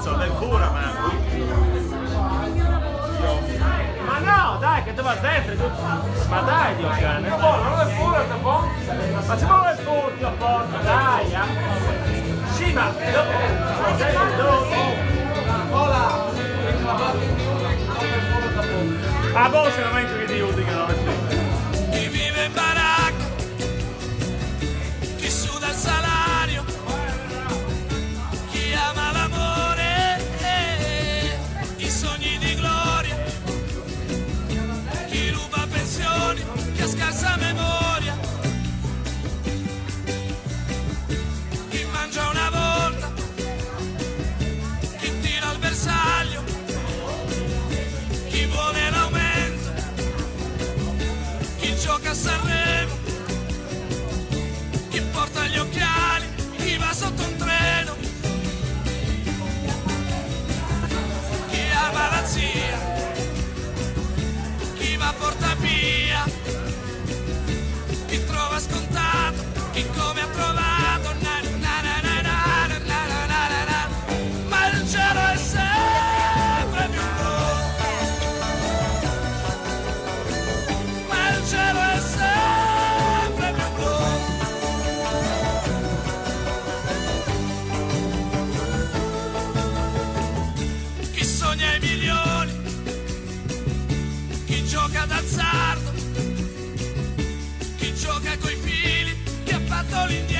cazzo, del fura, ma no, dai, che te va dentro, ma dai, Dio cane. Ma buono, non è fura, sta buono. Ma ci vuole il furto, porca, dai, Sì, ma a voi se non mangio che ti usi che non è. Chi vive in baracca, chi suda il salario, chi ama l'amore, i sogni di gloria, chi ruba pensioni, chi ha scarsa memoria, chi mangia una volta, chi tira al bersaglio, chi vuole l'aumento, chi gioca a Sanremo, chi porta gli occhiali, chi va sotto un treno, chi ama la zia, chi va a porta via, chi trova scontato, chi come ha trovato, ma il cielo è sempre più blu, ma il cielo è sempre più blu. Chi sogna i milioni, chi gioca d'azzardo, chi gioca coi fili, chi ha fatto l'indiano.